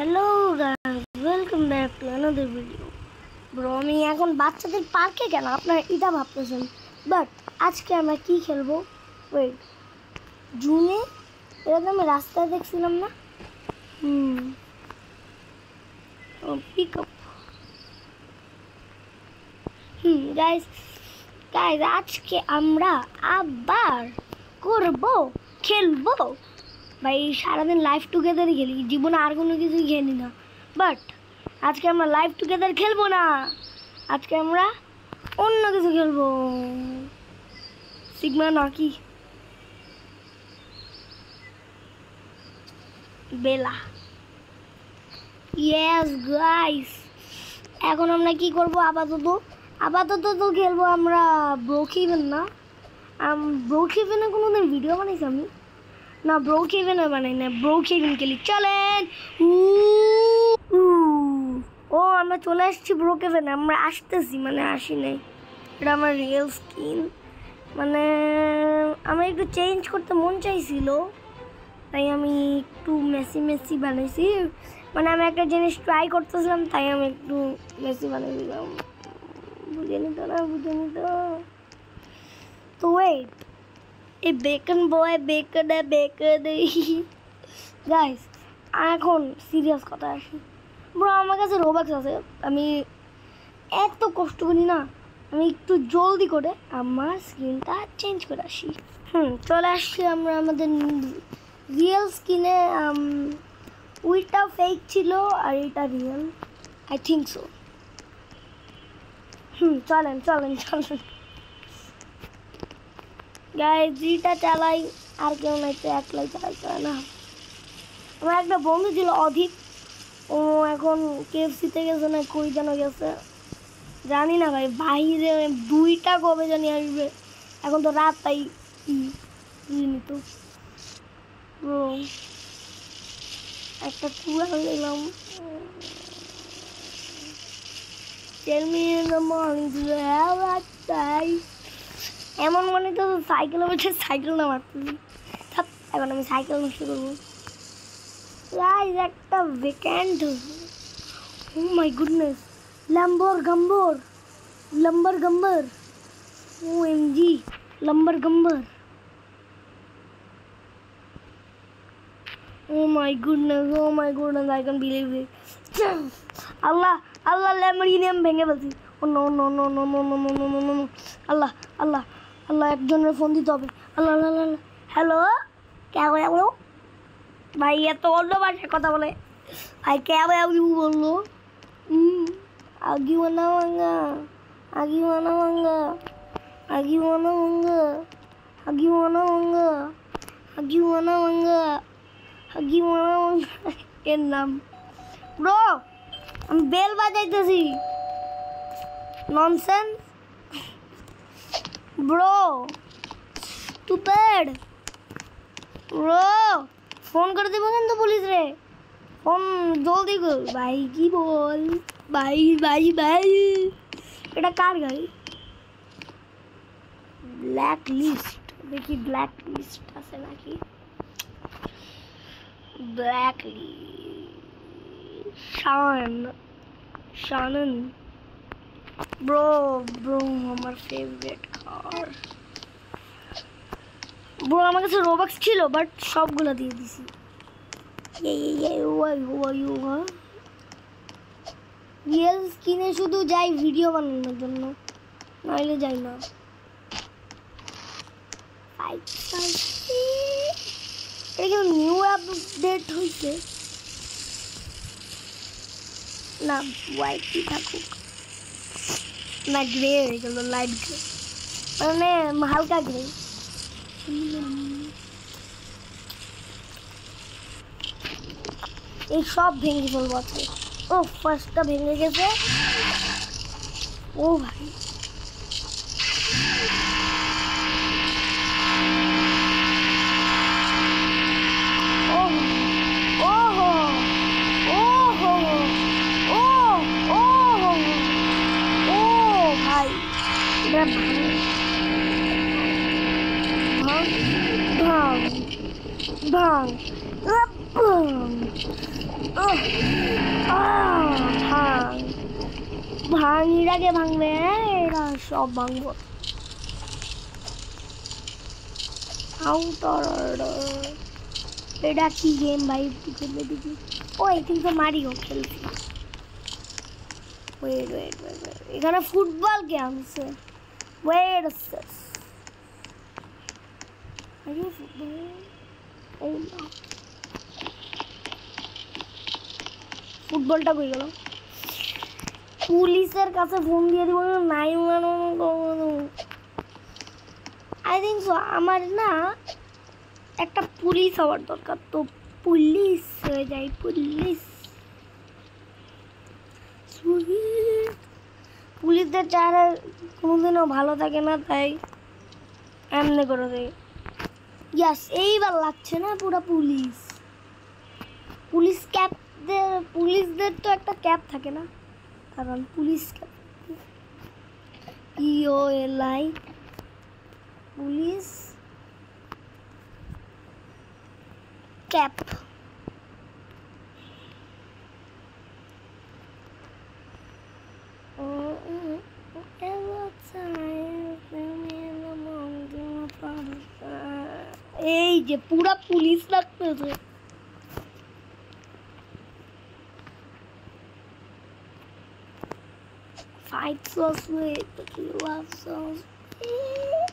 Hello guys, welcome back to another video. Bro, আমি এখন বাচ্চাদের পার্কে কেন আপনারা এটা ভাবতেছেন, বাট আজকে আমরা কি খেলবো? ওয়েট, জুনে এটা তো আমি রাস্তায় দেখছিলাম না? Pick up. গাইস গাইস আজকে আমরা আবার খেলবো। ভাই সারাদিন লাইভ টুগেদারই খেলি, জীবনে আর কোনো কিছুই খেলি না। বাট আজকে আমরা লাইভ টুগেদার খেলবো না, আজকে আমরা অন্য কিছু খেলবো। সিগমা নাকি বেলা। ইয়েস গাইস, এখন আমরা কি করব? আপাতত তো খেলবো আমরা ব্রোকেভেন। না ব্রোকেভেনে কোনোদিন ভিডিও বানাইছি আমি না, ব্রোকেভেনে বানাই না, ব্রোকেভেন খেলি। চলেন। ও আমরা চলে আসছি ব্রোকেভেনে, আমরা আসতেছি মানে আসি নাই। এটা আমার রিয়েল স্কিন, মানে আমার একটু চেঞ্জ করতে মন চাইছিল, তাই আমি একটু মেসি বানাইছি। মানে আমি একটা জিনিস ট্রাই করতেছিলাম, তাই আমি একটু মেসি বানাইছিলাম। বুঝে নিত তো ওয়েট, এই বেকন বয় বেকন গাইস, এখন সিরিয়াস কথা আসি। ব্রো, আমার কাছে রোবাক্স আছে, আমি এত কষ্ট করি না, আমি একটু জলদি করে আমার স্কিনটা চেঞ্জ করে আসি। চলে আসছি আমরা আমাদের রিয়েল স্কিনে। ওইটা ফেক ছিল আর এটা রিয়েল, আই থিঙ্ক সো। চলেন গাইস, যেটা চালাই আর কেউ নাই, তো একলাই চালাইতে হয় না। আমার একটা বন্ধু ছিল অধিক, ও এখন KFC-তে গেছে না কই যেন গেছে, জানি না ভাই। বাইরে 2টা কবে জানি আসবে, এখন তো রাত, তাই তো একটা টুয়াল নিলাম। এমন মনে তো সাইকেল বলছে, সাইকেল না মারতেছি। এখন আমি সাইকেল নষ্ট করবো। গাইস, একটা ভ্যাকেন্ট, ও মাই গুডনেস, লাম্বার গাম্বার OMG লাম্বার গাম্বার। Oh my goodness, I can't believe it. Allah, Lamborghini আমি ভেঙে ফেলছি। Oh no, আল্লাহ, একজনের ফোন দিতে হবে। আল্লাহ, হ্যালো, কেউ ভাই এত অন্য ভাষায় কথা বলে ভাই, কেউ বললো আগিওয়ানা এর নাম। ব্রো, আমি বেল বাজাইতেছি, nonsense bro, stupid bro. Phone করে দেবো কিন্তু পুলিশ রে, ফোন জলদি কর ভাই। কি বল ভাই, এটা কার গাড়ি? ব্ল্যাক লিস্ট, দেখি ব্ল্যাক লিস্ট আছে নাকি। ব্ল্যাক শানন ব্রো, আমার ফেভারিট কার। ব্রো, আমার কাছে রোবাক্স ছিল, বাট সবগুলো দিয়ে দিছি। রিয়েল স্কিনে শুধু যাই ভিডিও বানানোর জন্য, নাইলে যাই না। এটা কিন্তু নিউ আপডেট হয়েছে না, হোয়াইটই থাকুক না, গ্রে হয়ে গেল, লাইট গ্রে, মানে হালকা গ্রে। এই সব ভেঙে ফেলবো আজকে। ও ফার্স্টটা ভেঙে গেছে। ও ভাই, ভাঙ ভাঙ ভাঙ, এটাকে ভাঙবে, এরা সব ভাঙবো। এটা কি গেম ভাই, একটু খেলবে দেখি। ও কিন্তু মারিও খেলছি। এখানে ফুটবল কে আনছে? Wait a sec. Are you football? Oh no. ফুটবলটা কই গেল? পুলিশের কাছে ফোন দিয়ে দিব, 911। আই থিঙ্ক সো আমার না একটা পুলিশ হওয়ার দরকার, তো পুলিশ হয়ে যাই, পুলিশ। পুলিশদের চেহারা কোনোদিনও ভালো থাকে না, তাই এমনি করে দেয়। ইয়াস, এইবার লাগছে না পুরো পুলিশ। পুলিশ ক্যাপদের, পুলিশদের তো একটা ক্যাপ থাকে না, কারণ police cap, POLI, police cap. এই যে পুরা পুলিশ লাগতেছে। Fight so sweet, but you love so sweet.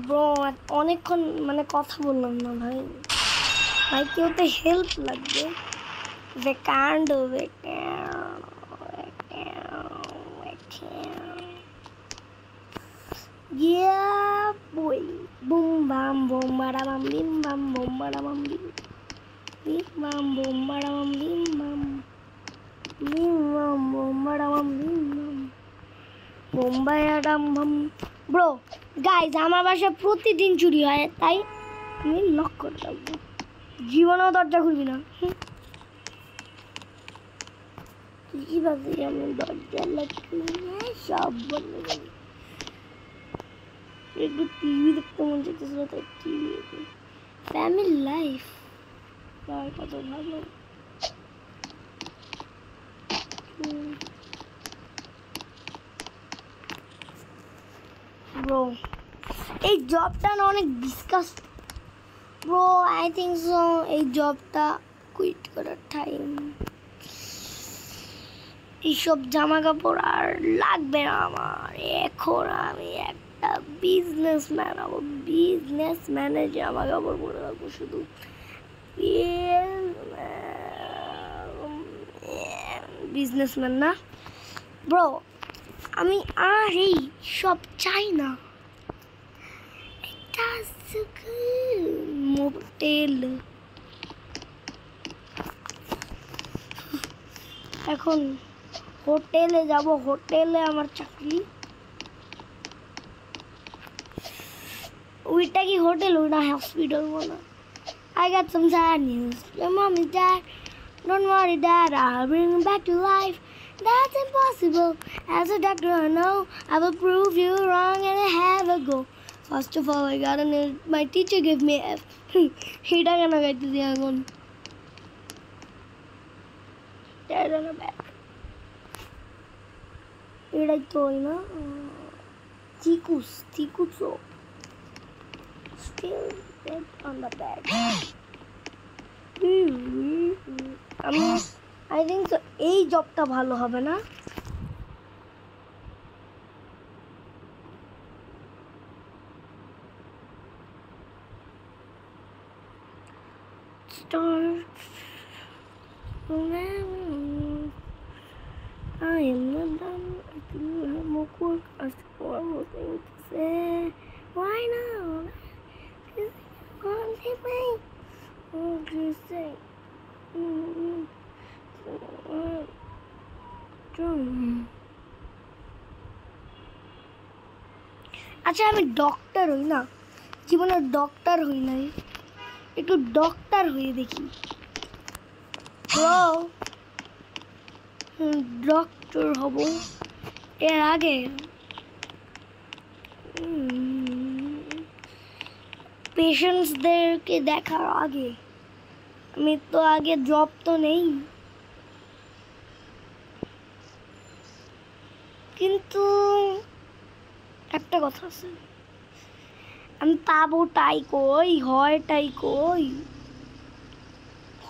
Bro অনেকক্ষণ মানে কথা বললাম না ভাই, ভাই কেউ তো হেল্প লাগবে। ভ্যাকান্ড Yeah boy, boom bam boom bada bam bim bam boom bada bam bim bim bam boom bada bam bim bam bim bam boom bada bam bim bam boom bada bam। Bro guys, আমার বাসায় প্রতিদিন চুরি হয়, তাই আমি lock করে রাখবো, জীবনেও দরজা খুলবি না। কি ভাবছি আমি দরজা লাগবি না, সব বন্ধ করি। একটু টিভি দেখতে মন চাইতেছিল, তাই টিভি দেখি। ফ্যামিলি লাইফ কত ভালো। ব্রো এই জবটা না অনেক discuss. Bro I think so এই জবটা কুইট করার টাইম। এইসব জামা কাপড় আর লাগবে না আমার, এখন আমি একটা বিজনেসম্যান হবো, বিজনেসম্যানে জামা কাপড় পরে থাকবো শুধু। বিজনেসম্যান না ব্রো, আমি আর এই সব চাই না। একটা মোটেল, এখন হোটেলে যাব, হোটেলে আমার চাকরি। ওইটা কি হোটেল, ওইটা হসপিটাল বলা। I got some sad news. Your mom is dead. Don't worry, Dad. I'll bring him back to life. That's impossible. As a doctor, I know I will prove you wrong and I have a go. First of all, I got my teacher gave me F. Hita gonna get to the young one. Dead on a back. Eday toy na. Chikuso. Still dead on the bed. I think so. এই জবটা ভালো হবে না? I am not done. I still have more work. I still have more things to say. Why now? Can't say me. What do you say? আচ্ছা, আমি doctor হই না, জীবনে ডক্টর হই নাই, একটু ডক্টর হয়ে দেখি। ডক্টর হব এর আগে পেশেন্টসদেরকে দেখার আগে আমি তো আগে জব তো নেই, কিন্তু একটা কথা আছে, আমি পাবোটাই কই, হয়টাই কই।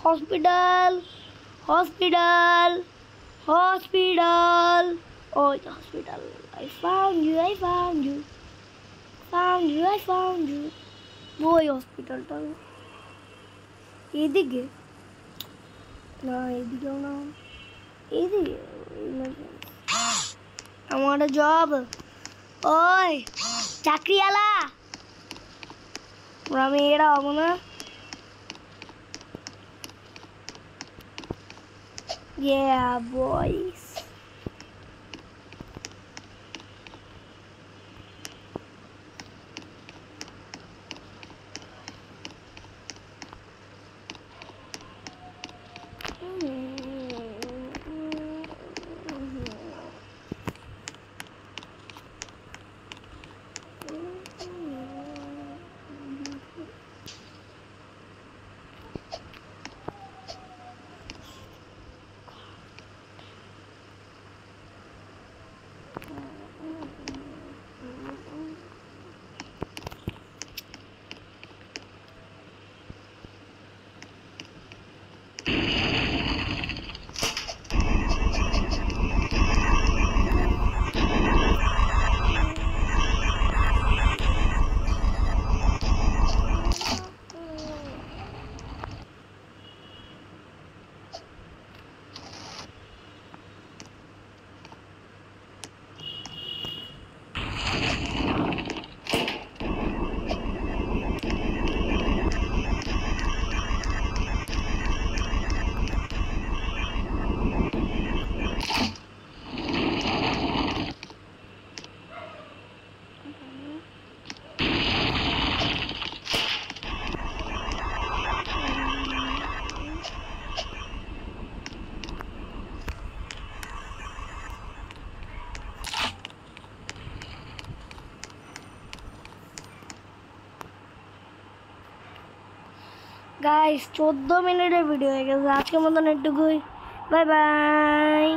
হসপিটাল হসপিটাল হসপিটাল, ওই hospital. I found you, I found you, found you, I found you. ওই হসপিটালটা এদিকে না, এদিকেও না, এদিকে। আমার জব, ওই চাকরিওয়ালা, আমি এরা হবো না। Yeah, boys. গাইস 14 মিনিটের ভিডিও হয়ে গেছে আজকের মতন, একটুকুই। Bye bye.